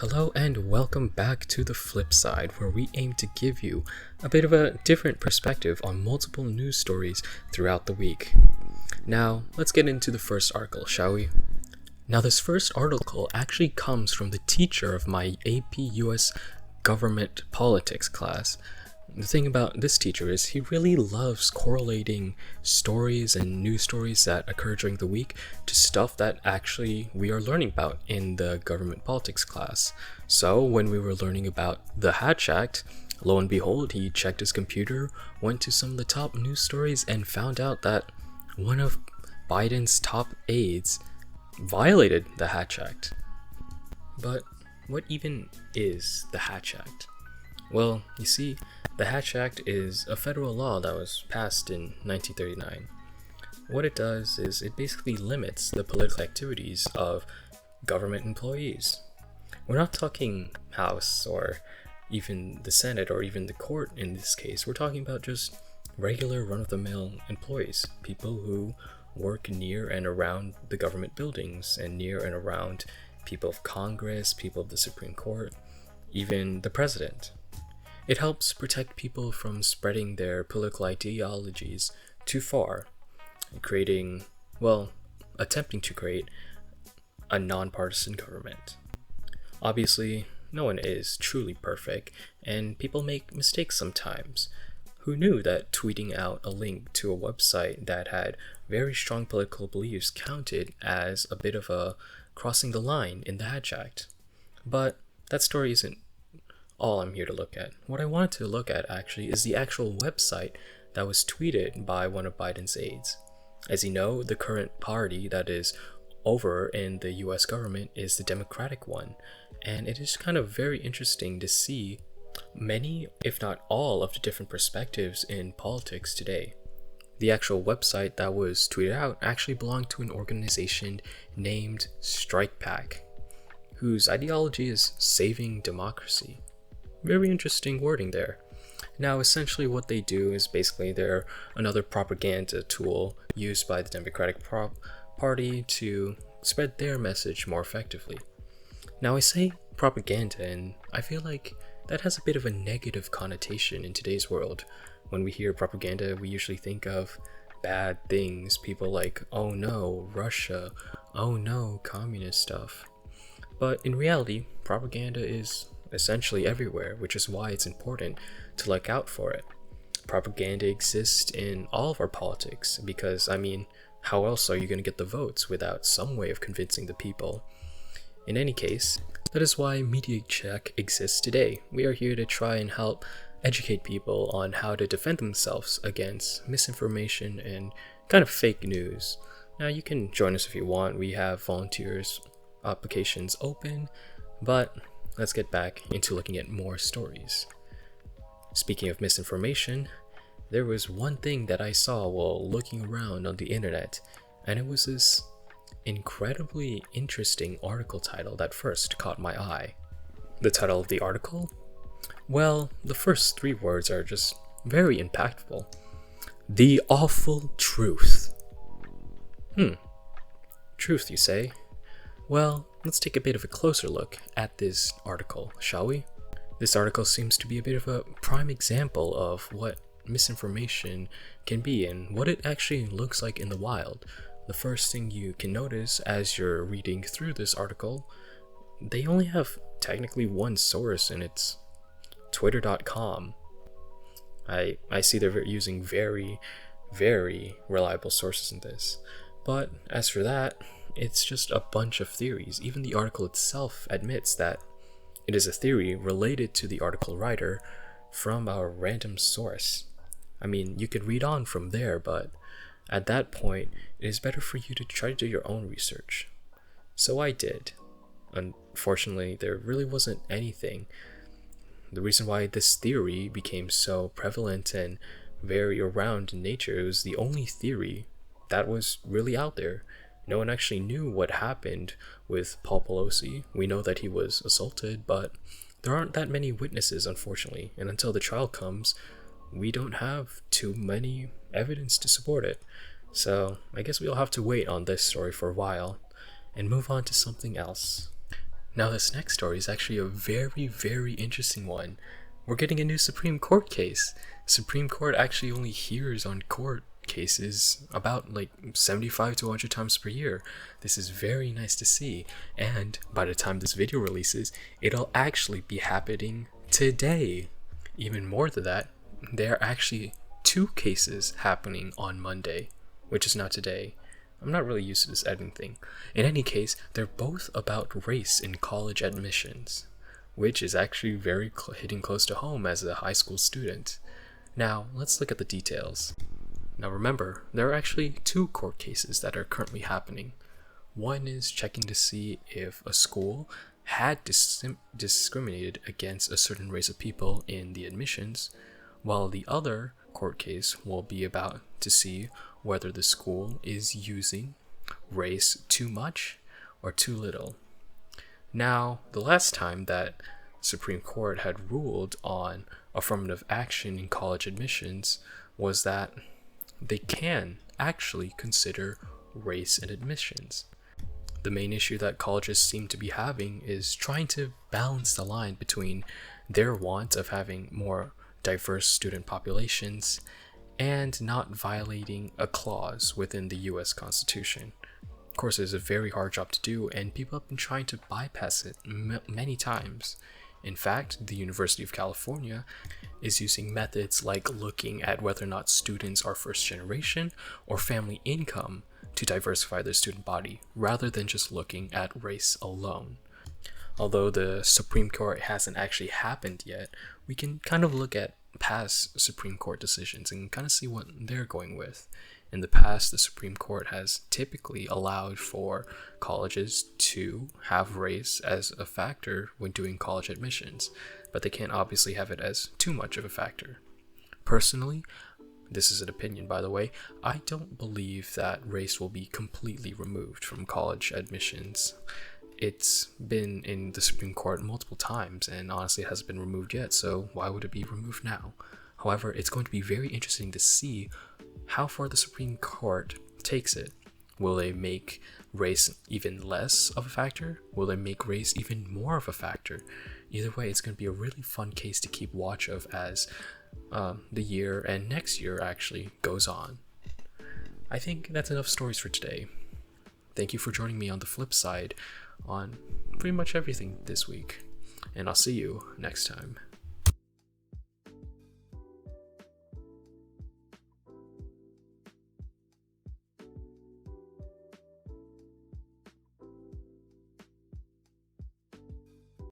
Hello and welcome back to The Flip Side, where we aim to give you a bit of a different perspective on multiple news stories throughout the week. Now, let's get into the first article, shall we? Now, this first article actually comes from the teacher of my AP US Government Politics class. The thing about this teacher is he really loves correlating stories and news stories that occur during the week to stuff that actually we are learning about in the government politics class. So when we were learning about the Hatch Act, lo and behold, he checked his computer, went to some of the top news stories, and found out that one of Biden's top aides violated the Hatch Act. But what even is the Hatch Act? Well, you see, the Hatch Act is a federal law that was passed in 1939. What it does is it basically limits the political activities of government employees. We're not talking House or even the Senate or even the court in this case. We're talking about just regular run-of-the-mill employees, people who work near and around the government buildings and near and around people of Congress, people of the Supreme Court, even the president. It helps protect people from spreading their political ideologies too far, attempting to create a nonpartisan government. Obviously, no one is truly perfect, and people make mistakes sometimes. Who knew that tweeting out a link to a website that had very strong political beliefs counted as a bit of a crossing the line in the Hatch Act? But that story isn't all I'm here to look at. What I wanted to look at actually is the actual website that was tweeted by one of Biden's aides. As you know, the current party that is over in the US government is the Democratic one, and it is kind of very interesting to see many, if not all, of the different perspectives in politics today. The actual website that was tweeted out actually belonged to an organization named Strike Pack, whose ideology is saving democracy. Very interesting wording there. Now, essentially what they do is basically they're another propaganda tool used by the Democratic Party to spread their message more effectively. Now, I say propaganda, and I feel like that has a bit of a negative connotation in today's world. When we hear propaganda, we usually think of bad things, people like, oh no, Russia, oh no, communist stuff. But in reality, propaganda is essentially everywhere, which is why it's important to look out for it. Propaganda exists in all of our politics because, how else are you going to get the votes without some way of convincing the people? In any case, that is why Media Check exists today. We are here to try and help educate people on how to defend themselves against misinformation and kind of fake news. Now, you can join us if you want. We have volunteers applications open, but let's get back into looking at more stories. Speaking of misinformation, there was one thing that I saw while looking around on the internet, and it was this incredibly interesting article title that first caught my eye. The title of the article? Well, the first 3 words are just very impactful. The awful truth. Truth, you say? Well, let's take a bit of a closer look at this article, shall we? This article seems to be a bit of a prime example of what misinformation can be and what it actually looks like in the wild. The first thing you can notice as you're reading through this article, they only have technically one source, and it's twitter.com. I see they're using very, very reliable sources in this. But as for that, it's just a bunch of theories. Even the article itself admits that it is a theory related to the article writer from a random source. You could read on from there, but at that point, it is better for you to try to do your own research. So I did. Unfortunately, there really wasn't anything. The reason why this theory became so prevalent and very around in nature, it was the only theory that was really out there. No one actually knew what happened with Paul Pelosi. We know that he was assaulted, but there aren't that many witnesses, unfortunately, and until the trial comes, we don't have too many evidence to support it. So I guess we'll have to wait on this story for a while and move on to something else. Now, this next story is actually a very, very interesting one. We're getting a new Supreme Court case. Supreme Court actually only hears on court cases about like 75 to 100 times per year. This is very nice to see, and by the time this video releases, it'll actually be happening today. Even more than that, there are actually 2 cases happening on Monday, which is not today. I'm not really used to this editing thing. In any case, they're both about race in college admissions, which is actually very hitting close to home as a high school student. Now, let's look at the details. Now remember, there are actually 2 court cases that are currently happening. One is checking to see if a school had discriminated against a certain race of people in the admissions, while the other court case will be about to see whether the school is using race too much or too little. Now, the last time that Supreme Court had ruled on affirmative action in college admissions was that they can actually consider race in admissions. The main issue that colleges seem to be having is trying to balance the line between their want of having more diverse student populations and not violating a clause within the US Constitution. Of course, it's a very hard job to do, and people have been trying to bypass it many times. In fact, the University of California is using methods like looking at whether or not students are first generation or family income to diversify their student body, rather than just looking at race alone. Although the Supreme Court hasn't actually happened yet, we can kind of look at past Supreme Court decisions and kind of see what they're going with. In the past, the Supreme Court has typically allowed for colleges to have race as a factor when doing college admissions, but they can't obviously have it as too much of a factor. Personally, this is an opinion by the way, I don't believe that race will be completely removed from college admissions. It's been in the Supreme Court multiple times, and honestly it hasn't been removed yet, so why would it be removed now? However, it's going to be very interesting to see how far the Supreme Court takes it. Will they make race even less of a factor? Will they make race even more of a factor? Either way, it's going to be a really fun case to keep watch of as the year and next year actually goes on. I think that's enough stories for today. Thank you for joining me on the flip side on pretty much everything this week, and I'll see you next time.